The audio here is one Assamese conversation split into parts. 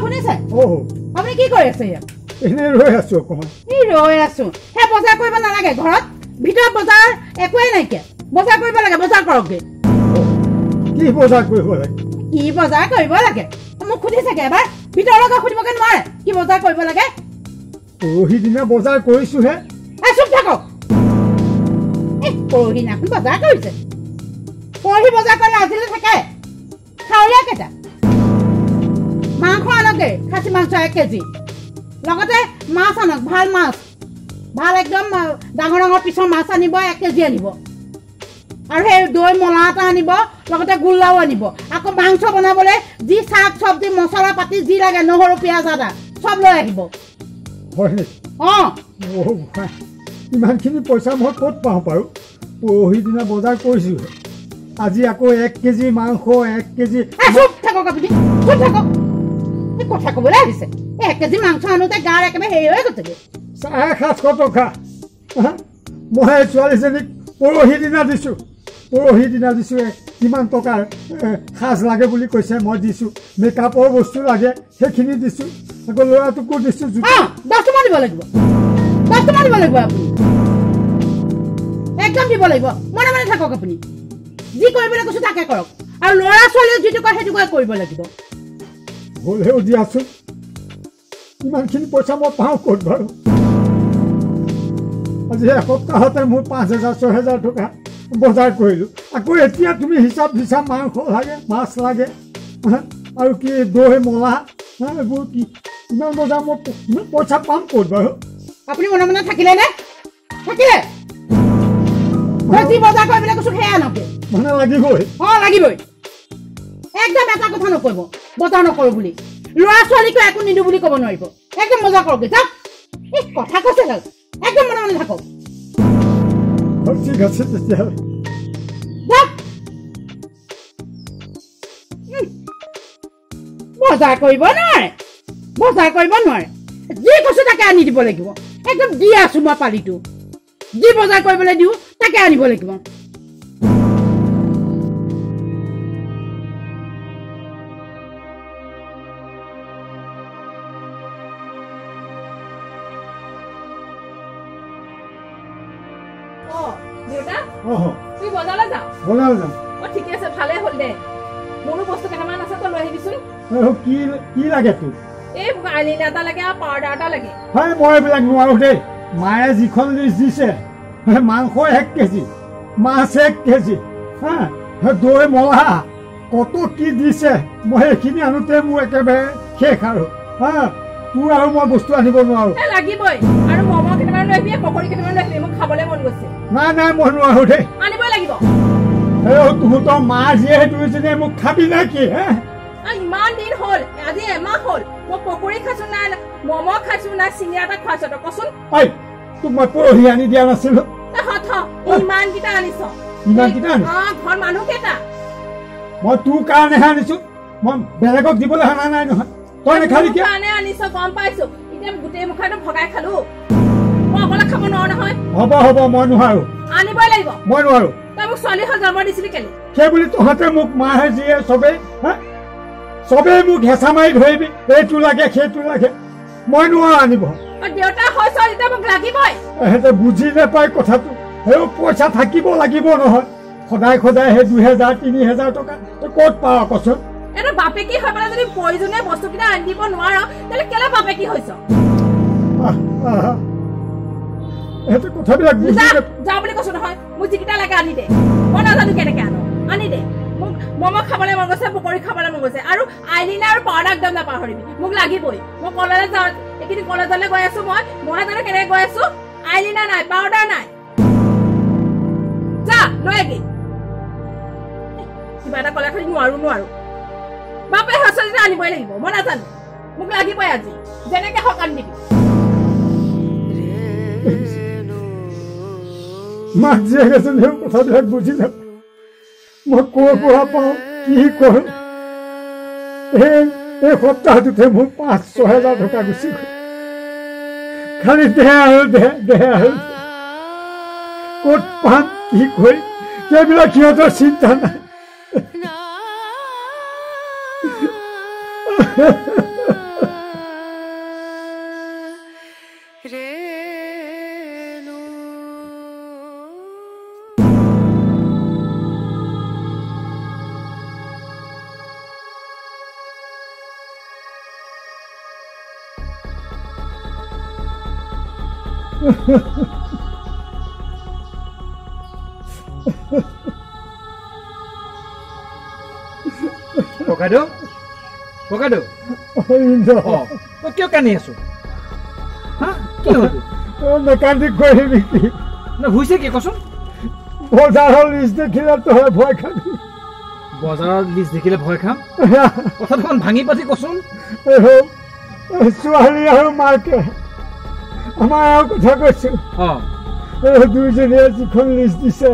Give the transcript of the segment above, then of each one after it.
শুনিছে ও আপুনি কি কৰি আছে ইয়াত এনে ৰৈ আছো অকমান এই ৰৈ আছো হে বজাৰ কৰিব নালাগে ঘৰত ভিতৰত বজাৰ একোৱেই নাইকিয়া বজাৰ কৰিব লাগে বজাৰ কৰকগে কি বজাৰ কৰিব লাগে কি বজাৰ কৰিব লাগে মোক সুধিছেগে এবাৰ ভিতৰলৈকে সুধিবগে নোৱাৰে কি বজাৰ কৰিব লাগে পৰহি দিনা বজাৰ কৰিছোহে চুপ থাকক পৰহি দিনাখন বজাৰ কৰিছে পৰহি বজাৰ কৰিলে আজিলৈ থাকে খাৱলীয়া কেইটা মাংস আনকে খাচী মাংস 1 কেজি লগতে মাছ আনক ভাল মাছ ভাল একদম ডাঙৰ ডাঙৰ পিছৰ মাছ আনিব 1 কেজি আনিব আৰু সেই দৈ মলা এটা আনিব লগতে গুল্লাও আনিব আকৌ মাংস বনাবলৈ যি শাক চব্জি মছলা পাতি যি লাগে নহৰু পিয়াজ আদা সব লৈ আহিব হয় ইমানখিনি পইচা মই ক'ত পাওঁ বাৰু পৰহি দিনা বজাৰ কৰিছো আজি আকৌ 1 কেজি মাংস 1 কেজি চুপ থাকক আপুনি চুপ থাকক কথা ক'বলৈ আহিছে 1 কেজি মাংস আনোতে গাৰ একেবাৰে হেৰি হৈ গৈছেগৈ 700 টকা মই ছোৱালীজনীক পৰহি দিনা দিছো কিমান টকাৰ সাজ লাগে বুলি কৈছে মই দিছো মেকআপৰ বস্তু লাগে সেইখিনি দিছো আকৌ ল'ৰাটোকো দিছো 10 টকা দিব লাগিব 10 টকা দিব লাগিব আপুনি একদম দিব লাগিব মনে মনে থাকক আপুনি যি কৰিবলৈ কৈছো তাকে কৰক আৰু ল'ৰা ছোৱালীয়ে যিটো কয় সেইটো কৰিব লাগিব হ'লেও দিয়াচোন ইমানখিনি পইচা মই পাওঁ ক'ত বাৰু আজি এসপ্তাহতে মোৰ 5,000-6,000 টকা বজাৰ কৰিলোঁ আকৌ এতিয়া তুমি হিচাপ মাংস লাগে মাছ লাগে আৰু কি দৈ মলা এইবোৰ কি ইমান বজাৰ মই ইমান পইচা পাম ক'ত বাৰু আপুনি মনে মনে থাকিলে নে থাকিলে যি বজাৰ কৰিবলৈ কৈছো সেয়া নকৰে মানে লাগিবই লাগিবই একদম এটা কথা নকৰিব বজাৰ নকৰো বুলি ল'ৰা ছোৱালীকো একো নিদো বুলি ক'ব নোৱাৰিব একদম বজাৰ কৰক যাওক এই কথা কৈছে একদম মনে মনে থাকক ঠিক আছে তেতিয়াহ'লে বজাৰ কৰিব নোৱাৰে যি কৈছো তাকে আনি দিব লাগিব একদম দি আছো মই পালিটো যি বজাৰ কৰিবলৈ দিওঁ তাকে আনিব লাগিব ঠিকে আছে ভালে হ'ল দে মোৰো বস্তু কেইটামান আছে তই লৈ আহিবিচোন কি লাগে তোৰ এই আইলিনা এটা লাগে আৰু পাউডাৰ এটা লাগে হয় মই এইবিলাক নোৱাৰো দেই মায়ে যিখন লিষ্ট দিছে মাংস 1 কেজি মাছ 1 কেজি দৈ মলা কত কি দিছে মই এইখিনি আনোতে মোৰ একেবাৰে শেষ আৰু তোৰ আৰু মই বস্তু আনিব নোৱাৰো লাগিবই আৰু মম কেইটামান লৈ আহিবি পকৰি কেইটামান লৈ আহিবি মোক খাবলৈ মন গৈছে নাই মই নোৱাৰো দেই আনিবই লাগিব তহঁতৰ মা যিহেতু মোক খাবি নে কি ইমান দিন হ'ল আজি এমাহ হ'ল মই পকৰি খাইছো না মম খাইছো না চিঙৰা এটা খুৱাইছো তই কচোন তোক মই পৰহি আনি দিয়া নাছিলো ইমান কেইটা আনিছ ঘৰ মানুহ কেইটা মই তোৰ কাৰণেহে আনিছো মই বেলেগক দিবলৈ অনা নাই নহয় তই নেখালি কিয় আনিছ গম পাইছো এতিয়া গোটেই মুখাটো ভগাই খালো মই অকলে খাব নোৱাৰো নহয় হ'ব মই নোৱাৰো আনিবই লাগিব মই নোৱাৰো তই মোক ছোৱালী হৈ জন্ম দিছিলি কেলে সেই বুলি তহঁতে মোক মাহে যিয়ে চবেই মোক হেঁচা মাৰি ধৰিবি এইটো লাগে সেইটো লাগে মই নোৱাৰো আনিব দেউতা হয় ছোৱালীটা মোক লাগিবই এহেঁতে বুজি নাপায় কথাটো সেই পইচা থাকিব লাগিব নহয় সদায় সেই 2,000-3,000 টকা তই ক'ত পাৱ কচোন এটা বাপে কি হয় যদি প্ৰয়োজনীয় বস্তু কিটা আনি দিব নোৱাৰ তাহলে কেলে বাপে কি হৈছ এহেঁতে কথাবিলাক বুজি যা বুলি কৈছো নহয় মোক যিকেইটা লাগে আনি দে মই নাজানো কেনেকে আনি দে মোক মম খাবলৈ মন গৈছে পকৰি খাবলৈ মন গৈছে আৰু আইলিনা আৰু পাউডাৰ একদম নাপাহৰিবি মোক লাগিবই মই কলেজলৈ যাওঁ এইখিনি কলেজলৈ গৈ আছো মই জানো কেনেকে গৈ আছো আইলিনা নাই পাউডাৰ নাই যা লৈ আহি কিবা এটা কলে খালি নোৱাৰো বাপে হাসপাতালে আনিবই লাগিব মই নাজানো মোক লাগিবই আজি যেনেকে হক আনি দিবি মাক যে গেছে নেও কথাবিলাক বুঝি না মই কোৱা পাওঁ কি কৰোঁ এই সপ্তাহটোতে মোৰ 5-6,000 টকা গুচি গ'ল খালি দেহ আৰু ক'ত পাম কি কৰি সেইবিলাক সিহঁতৰ চিন্তা নাই ককাইদেউ ককাইদেউ তই কিয় কান্দি আছো হা কি হ'ল মেকানিক কৰিবি কি হৈছে কি কচোন বজাৰৰ লিষ্ট দেখিলে তই ভয় খাবি বজাৰৰ লিষ্ট দেখিলে ভয় খাম কথাটো ভাঙি পাতি কচোন ছোৱালী আৰু মাকে আমাৰ আৰু কথা কৈছো দুইজনীয়ে যিখন লিষ্ট দিছে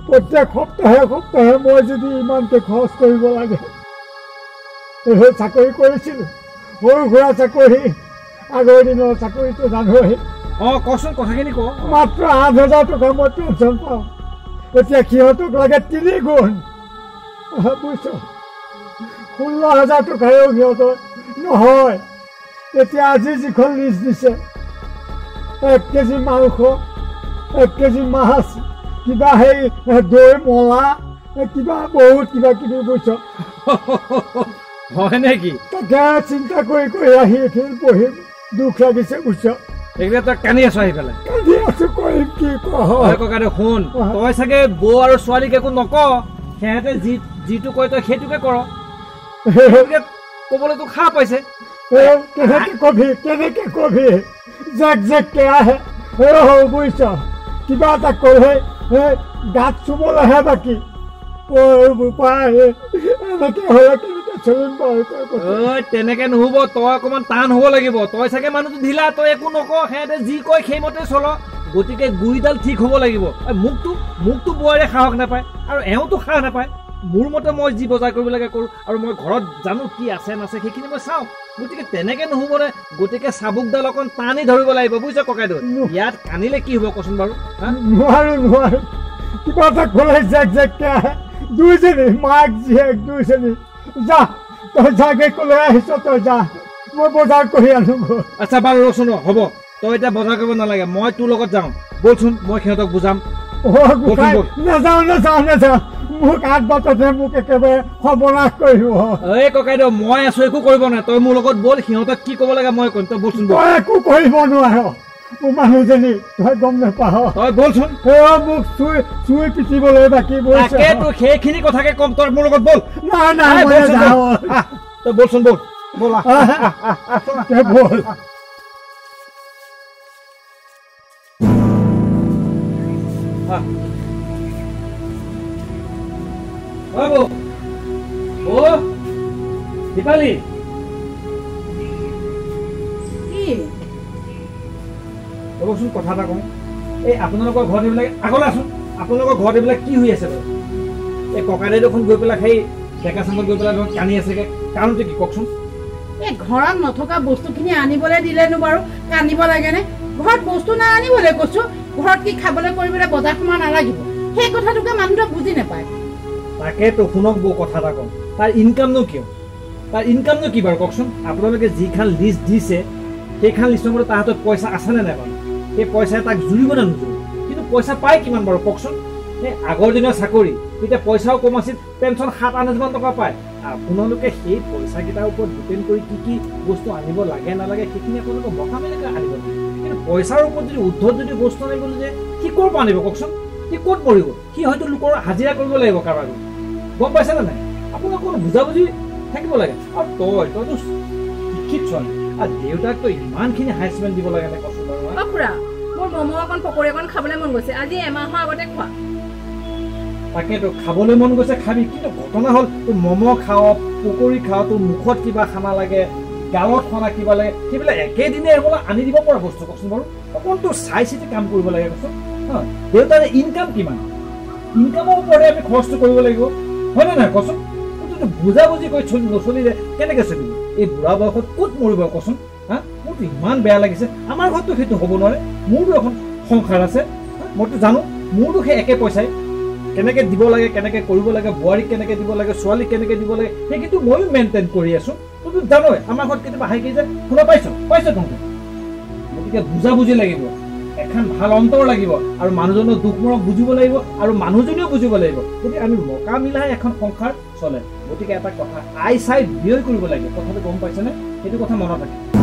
প্ৰত্যেক সপ্তাহে সপ্তাহে মই যদি ইমানকে খৰচ কৰিব লাগে চাকৰি কৰিছিলো সৰু সুৰা চাকৰি আগৰ দিনৰ চাকৰিটো জানোৱেই কচোন কথাখিনি ক মাত্ৰ 8,000 টকা মই পেঞ্চন পাওঁ এতিয়া সিহঁতক লাগে 3 গুণ বুজিছ 16,000 টকাও সিহঁতৰ নহয় এতিয়া আজি যিখন লিষ্ট দিছে 1 কেজি মাংস 1 কেজি মাছ কিবা সেই দৈ মলা কিবা বহুত কিবা কিবি বুজিছ হয় নেকি তাকে চিন্তা কৰি কৰি আহি এইখিনি পঢ়িম দুখ লাগিছে বুজিছ এইবিলাক তই কান্দি আছো আহি পেলাই কান্দি আছো কৰিম কি ককাইদেউ শুন তই চাগে বৌ আৰু ছোৱালীক একো নক সিহঁতে যিটো কয় তই সেইটোকে কৰ কবলৈ তোক সাহ পাইছে কেনেকে কবি জেক জেককে আহে বুজিছ কিবা এটা কলে গাত চুবলৈহে বাকী এনেকে হলে কেনেকে চলিম বাৰু তেনেকে নহব তই অকমান টান হব লাগিব তই চাগে মানুহটো ঢিলা তই একো নক সিহঁতে যি কয় সেইমতে চল গতিকে গুৰিডাল ঠিক হব লাগিব মোকতো বোৱাৰীয়ে সাহস নাপায় আৰু এওঁতো সাহ নাপায় মোৰ মতে মই যি বজাৰ কৰিব লাগে কৰোঁ আৰু মই ঘৰত জানো কি আছে নাছে সেইখিনি মই চাওঁ গতিকে তেনেকে নহ'বনে গতিকে চাবুকডাল অকণ টানি ধৰিব লাগিব বুজিছ ককাইদেউ ইয়াত কান্দিলে কি হ'ব কচোন বাৰু নোৱাৰো কিবা এটা ক'লে জেক জেককে আহে দুইজনী মাক জীয়েক দুইজনী যা তই যাকে ক'লে আহিছ তই যা মই বজাৰ কৰি আনোগৈ আচ্ছা বাৰু ৰচোন হ'ব তই এতিয়া বজাৰ কৰিব নালাগে মই তোৰ লগত যাওঁ বলচোন মই সিহঁতক বুজাম নাযাওঁ মোক 8 বাটতে মোক একেবাৰে সৰ্বনাশ কৰিব এই ককাইদেউ মই আছো একো কৰিব নাই তই মোৰ লগত বল সিহঁতক কি ক'ব লাগে মই কম তই বলচোন তই একো কৰিব নোৱাৰ মোৰ মানুহজনী তই গম নাপাৱ তই বলচোন মোক চুই পিটিবলৈ বাকী তোৰ সেইখিনি কথাকে কম তই মোৰ লগত বল নাই তই বলচোন বল বল বল দীপালী ৰ'বচোন কথা এটা কওঁ এই আপোনালোকৰ ঘৰত এইবিলাক আগলৈ আছোন আপোনালোকৰ ঘৰত এইবিলাক কি হৈ আছে বাৰু এই ককাইদেউ দেখোন গৈ পেলাই সেই ডেকা চামত গৈ পেলাই কান্দি আছেগে কাৰণটো কি কওকচোন এই ঘৰত নথকা বস্তুখিনি আনিবলৈ দিলেনো বাৰু কান্দিব লাগেনে ঘৰত বস্তু নাই আনিবলৈ কৈছো ঘৰত কি খাবলৈ কৰিবলৈ বজাৰ সময় নালাগিব সেই কথাটোকে মানুহটোৱে বুজি নাপায় তাকেতো শুনক বৌ কথা এটা কওঁ তাৰ ইনকামনো কিয় তাৰ ইনকামনো কি বাৰু কওকচোন আপোনালোকে যিখন লিষ্ট দিছে সেইখন লিষ্টৰ মতে তাৰ হাতত পইচা আছেনে নাই বাৰু সেই পইচাই তাক জুৰিব নে নোজোৰে কিন্তু পইচা পায় কিমান বাৰু কওকচোন সেই আগৰ দিনৰ চাকৰি তেতিয়া পইচাও কম আছিল পেঞ্চন 7-8,000 টকা পায় আপোনালোকে সেই পইচাকেইটাৰ ওপৰত ডিপেণ্ড কৰি কি কি বস্তু আনিব লাগে নালাগে সেইখিনি আপোনালোকে মকামিলাকে আনিব লাগে কিন্তু পইচাৰ ওপৰত যদি উদ্ধত যদি বস্তু আনিবলৈ যে সি ক'ৰ পৰা আনিব কওকচোন সি ক'ত মৰিব সি হয়তো লোকৰ হাজিৰা কৰিব লাগিব কাৰোবাৰ গম পাইছেনে নাই আপোনাক কোনো বুজাবুজি থাকিব লাগে আৰু তইতো শিক্ষিত ছোৱালী আৰু দেউতাকতো ইমানখিনি হাইচমেণ্ট দিব লাগে নে কচোন বাৰু খুৰা মোৰ ম'ম' অকণ পকৰি অকণ খাবলৈ মন গৈছে আজি এমাহৰ আগতে খোৱা তাকেতো খাবলৈ মন গৈছে খাবি কিন্তু ঘটনা হ'ল তোৰ ম'ম' খাৱ পকৰি খাৱ তোৰ মুখত কিবা খানা লাগে গালত খানা কিবা লাগে সেইবিলাক একেদিনে এইবিলাক আনি দিব পৰা বস্তু কচোন বাৰু অকণ তোৰ চাই চিতি কাম কৰিব লাগে কচোন দেউতাৰ ইনকাম কিমান ইনকামৰ ওপৰতে আমি খৰচটো কৰিব লাগিব হয়নে নাই কচোন তোৰতো বুজাবুজি কৰি নচলিলে কেনেকৈ চলিব এই বুঢ়া বয়সত ক'ত মৰিব কচোন মোৰতো ইমান বেয়া লাগিছে আমাৰ ঘৰততো সেইটো হ'ব নোৱাৰে মোৰতো এখন সংসাৰ আছে মইতো জানো মোৰতো সেই একে পইচাই কেনেকৈ দিব লাগে কেনেকৈ কৰিব লাগে বোৱাৰীক কেনেকৈ দিব লাগে ছোৱালীক কেনেকৈ দিব লাগে সেই কিন্তু ময়ো মেইনটেইন কৰি আছোঁ তোৰতো জানই আমাৰ ঘৰত কেতিয়াবা হাইকি যে শুনা পাইছ তহঁতে গতিকে বুজাবুজি লাগিব এখন ভাল অন্তৰ লাগিব আৰু মানুহজনৰ দুখ মৰম বুজিব লাগিব আৰু মানুহজনেও বুজিব লাগিব গতিকে আমি মকা মিলাই এখন সংসাৰ চলে গতিকে এটা কথা আই চাই ব্যয় কৰিব লাগিব কথাটো গম পাইছেনে সেইটো কথা মনত ৰাখিব